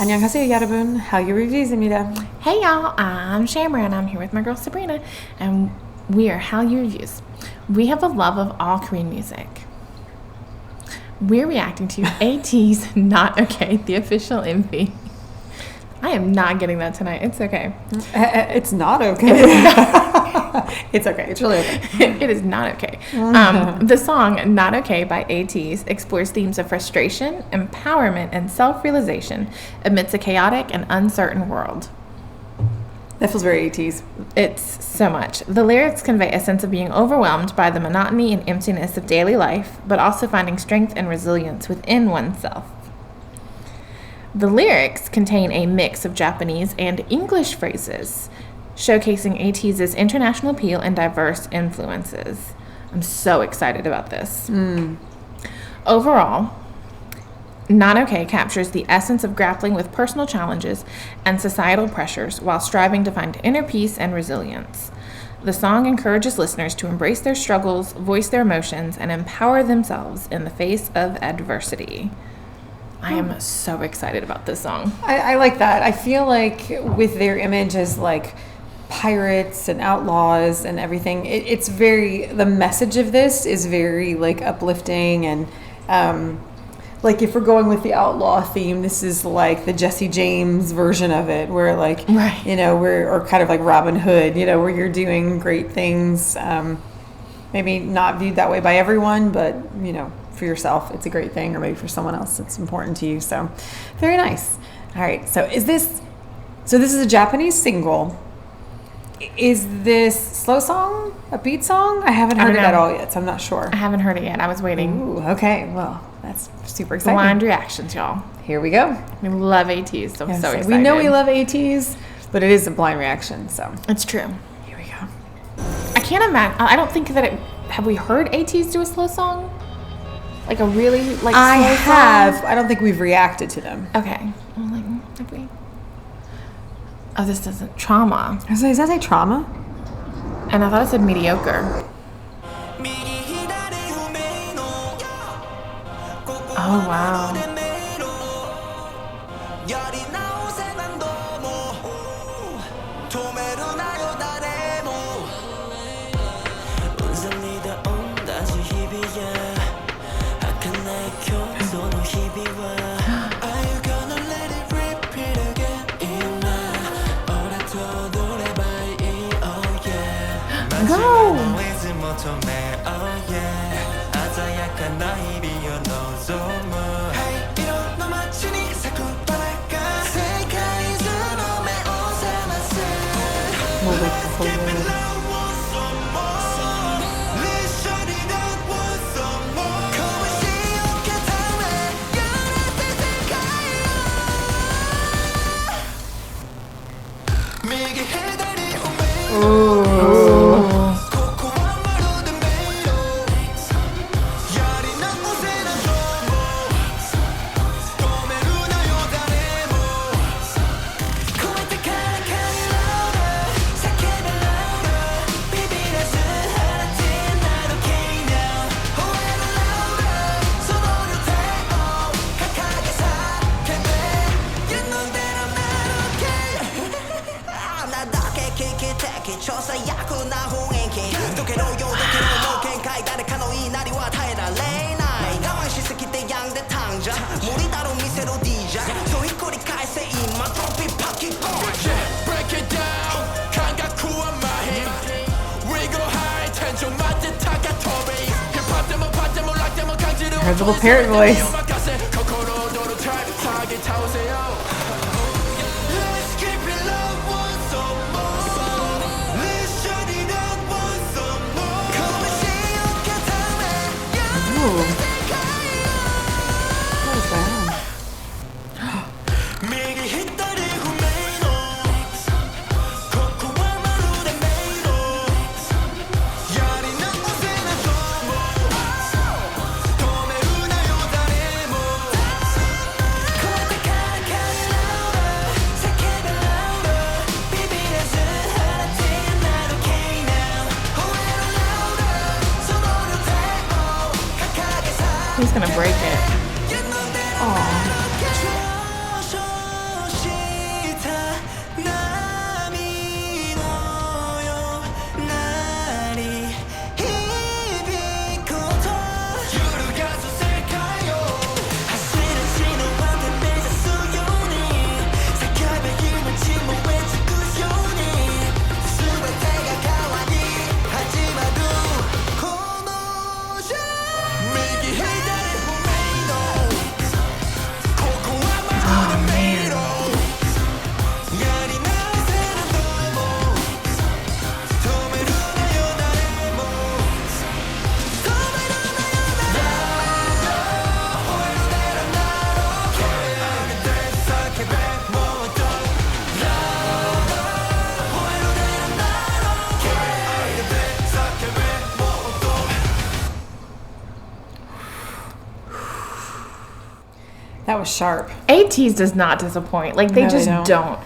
안녕하세요 여러분, Hallyu Reviews입니다. Hey y'all, I'm Shamra and I'm here with my girl Sabrina and we are Hallyu Reviews. We have a love of all Korean music. We're reacting to ATEEZ Not Okay, the official MV. I am not getting that tonight. It's okay. It's not okay. It's okay. It's really okay. It is not okay. The song Not Okay by ATEEZ explores themes of frustration, empowerment, and self-realization amidst a chaotic and uncertain world. That feels very ATEEZ. It's so much. The lyrics convey a sense of being overwhelmed by the monotony and emptiness of daily life, but also finding strength and resilience within oneself. The lyrics contain a mix of Japanese and English phrases, showcasing ATEEZ's international appeal and diverse influences. I'm so excited about this. Overall, Not Okay captures the essence of grappling with personal challenges and societal pressures while striving to find inner peace and resilience. The song encourages listeners to embrace their struggles, voice their emotions, and empower themselves in the face of adversity. I am so excited about this song. I like that. I feel like with their image as like pirates and outlaws and everything, it's very, the message of this is very like uplifting and like if we're going with the outlaw theme, this is like the Jesse James version of it, where like, Right. you know, or kind of like Robin Hood, you know, where you're doing great things. Maybe not viewed that way by everyone, but you know, for yourself, it's a great thing, or maybe for someone else, it's important to you. So, very nice. All right. So this is a Japanese single. Is this slow song, a beat song? I haven't heard it at all yet, so I'm not sure. I haven't heard it yet. I was waiting. Ooh, okay. Well, that's super exciting. Blind reactions, y'all. Here we go. We love ATEEZ, so I'm so excited. We know we love ATEEZ, but it is a blind reaction, so It's true. here we go. I can't imagine. I don't think that have we heard ATEEZ do a slow song? Like a really like I slow have. song? I don't think we've reacted to them. Okay. I'm like, have we? Oh, this doesn't. Trauma. Does that say trauma? And I thought it said mediocre. Oh, wow. Go! Her little parrot voice. What is that? He's gonna break it. Aw. That was sharp. ATEEZ does not disappoint. Like, they No, they just don't.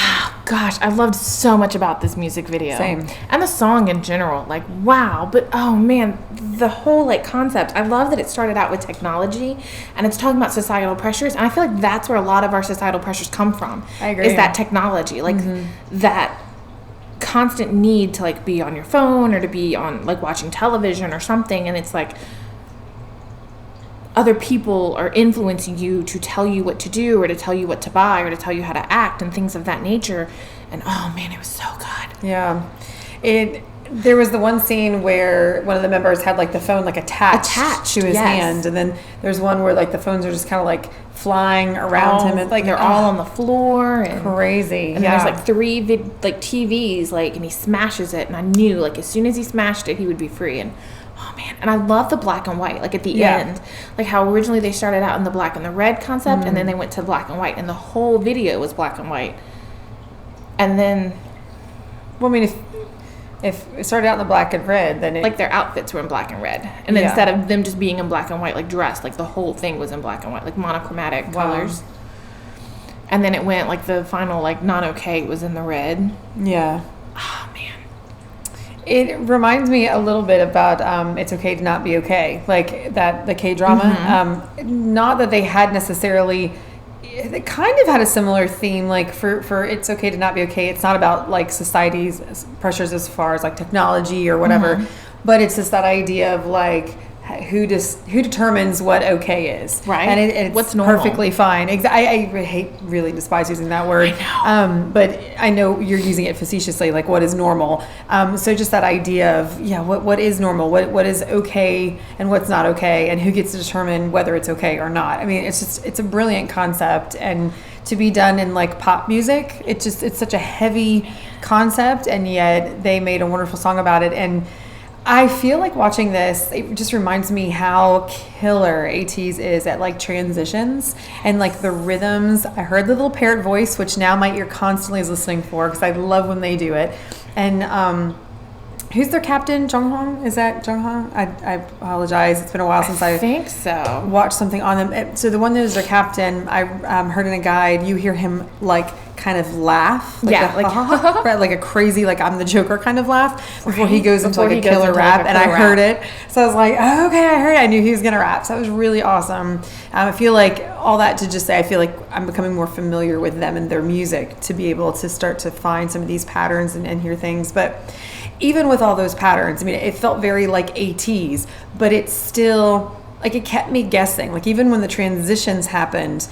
Oh, gosh, I loved so much about this music video. Same. And the song in general. Like, wow. But, oh, man, the whole, like, concept. I love that it started out with technology, and it's talking about societal pressures. And I feel like that's where a lot of our societal pressures come from. I agree. Is that technology. Like, that constant need to, like, be on your phone or to be on, like, watching television or something. And it's like, other people are influencing you to tell you what to do or to tell you what to buy or to tell you how to act and things of that nature. And oh man, it was so good. Yeah. There was the one scene where one of the members had like the phone like attached to his hand, and then there's one where like the phones are just kind of like flying around him, and like they're all on the floor and crazy. And there's like 3 TVs, like, and he smashes it, and I knew like as soon as he smashed it, he would be free. And oh man, and I love the black and white, like at the end, like how originally they started out in the black and the red concept, and then they went to black and white, and the whole video was black and white. And then, well, I mean, if it started out in the black and red, then like their outfits were in black and red, and then instead of them just being in black and white, like dressed, like the whole thing was in black and white, like monochromatic colors. And then it went like the final like not okay was in the red. Yeah. Oh man. It reminds me a little bit about It's Okay to Not Be Okay, like that, the K-drama. Not that they had necessarily, they kind of had a similar theme, like for It's Okay to Not Be Okay, it's not about like society's pressures as far as like technology or whatever, but it's just that idea of like, who determines what okay is, right? And it's what's normal. Perfectly fine. I really despise using that word. I know. But I know you're using it facetiously, like what is normal. So just that idea of what is normal, what is okay and what's not okay, and who gets to determine whether it's okay or not. I mean, it's a brilliant concept, and to be done in like pop music, it's such a heavy concept, and yet they made a wonderful song about it. And I feel like watching this, it just reminds me how killer ATEEZ is at like transitions and like the rhythms. I heard the little parrot voice, which now my ear constantly is listening for because I love when they do it. And who's their captain? Jonghyun? Is that Jonghyun? I apologize. It's been a while since I think so. Watched something on them. So the one that is their captain, I heard in a guide, you hear him like kind of laugh, like a crazy, like I'm the Joker kind of laugh before he goes into like a killer rap, and I heard it, so I was like, oh, okay, I heard it. I knew he was gonna rap, so it was really awesome. I feel like all that to just say, I feel like I'm becoming more familiar with them and their music to be able to start to find some of these patterns and hear things. But even with all those patterns, I mean, it felt very like ATEEZ, but it's still like it kept me guessing. Like even when the transitions happened,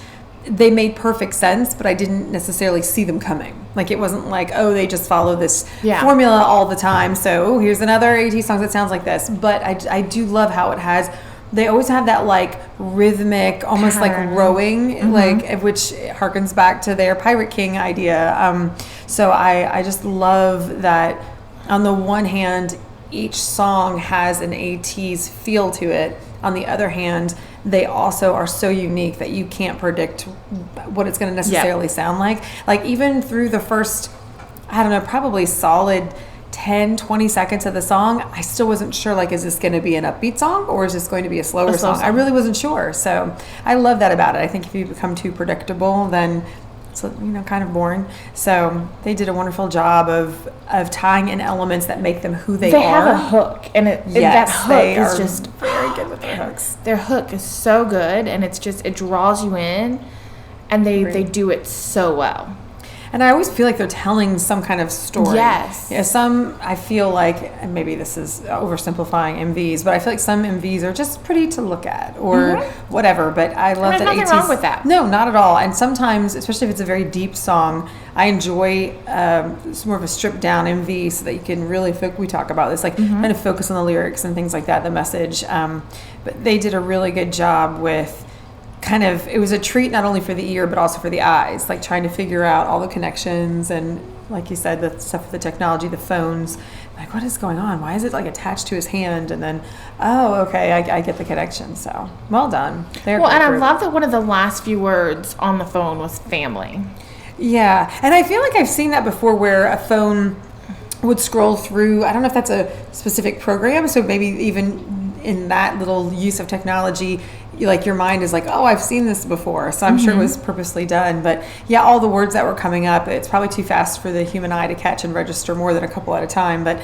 they made perfect sense, but I didn't necessarily see them coming. Like it wasn't like, oh, they just follow this formula all the time, so here's another ATEEZ song that sounds like this. But I do love how it has, they always have that like rhythmic, almost like rowing, like, which harkens back to their Pirate King idea. So I just love that on the one hand, each song has an ATEEZ feel to it. On the other hand, they also are so unique that you can't predict what it's going to necessarily sound like. Like even through the first, I don't know, probably solid 10, 20 seconds of the song, I still wasn't sure, like, is this going to be an upbeat song or is this going to be a slower song? I really wasn't sure. So I love that about it. I think if you become too predictable, then it's, kind of boring. So they did a wonderful job of tying in elements that make them who they are. They have a hook, and that hook is just very good with their hooks. Their hook is so good, and it's just, it draws you in, and they do it so well. And I always feel like they're telling some kind of story. Yes. Yeah, some, I feel like, and maybe this is oversimplifying MVs, but I feel like some MVs are just pretty to look at or whatever. But I love that There's nothing wrong with that. No, not at all. And sometimes, especially if it's a very deep song, I enjoy it's more of a stripped down MV so that you can really, we talk about this, like kind of focus on the lyrics and things like that, the message. But they did a really good job with it was a treat not only for the ear but also for the eyes, like trying to figure out all the connections and, like you said, the stuff with the technology, the phones, like what is going on, why is it like attached to his hand, and then I get the connection. So well done. And I love that one of the last few words on the phone was family. Yeah, and I feel like I've seen that before where a phone would scroll through, I don't know if that's a specific program, so maybe even in that little use of technology, your mind is like, oh, I've seen this before. So I'm sure it was purposely done. But yeah, all the words that were coming up, it's probably too fast for the human eye to catch and register more than a couple at a time. But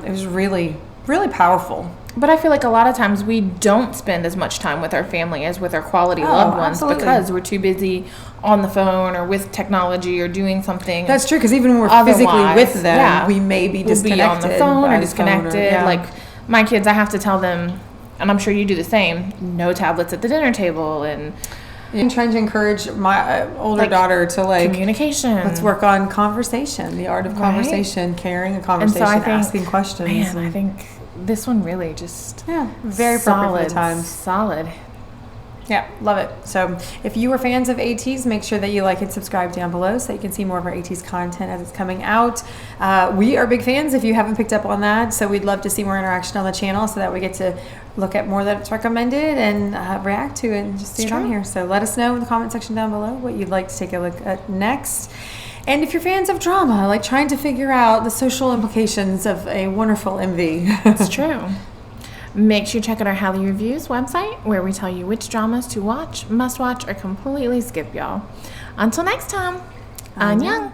it was really, really powerful. But I feel like a lot of times we don't spend as much time with our family as with our quality loved ones because we're too busy on the phone or with technology or doing something. That's true, because even when we're physically with them, we may be disconnected. We'll be on the phone or disconnected. Or, Like my kids, I have to tell them, and I'm sure you do the same, no tablets at the dinner table. And I'm trying to encourage my older daughter to communication. Let's work on conversation, the art of conversation, carrying a conversation, asking questions. Man, I think this one really just very appropriate for the times. Solid. Yeah, love it. So if you are fans of ATEEZ, make sure that you like and subscribe down below so you can see more of our ATEEZ content as it's coming out. We are big fans if you haven't picked up on that, so we'd love to see more interaction on the channel so that we get to look at more that's recommended and react to it and just see it on here. So let us know in the comment section down below what you'd like to take a look at next. And if you're fans of drama, like trying to figure out the social implications of a wonderful MV. It's true. Make sure you check out our Hallyu Reviews website where we tell you which dramas to watch, must watch, or completely skip, y'all. Until next time, annyeong!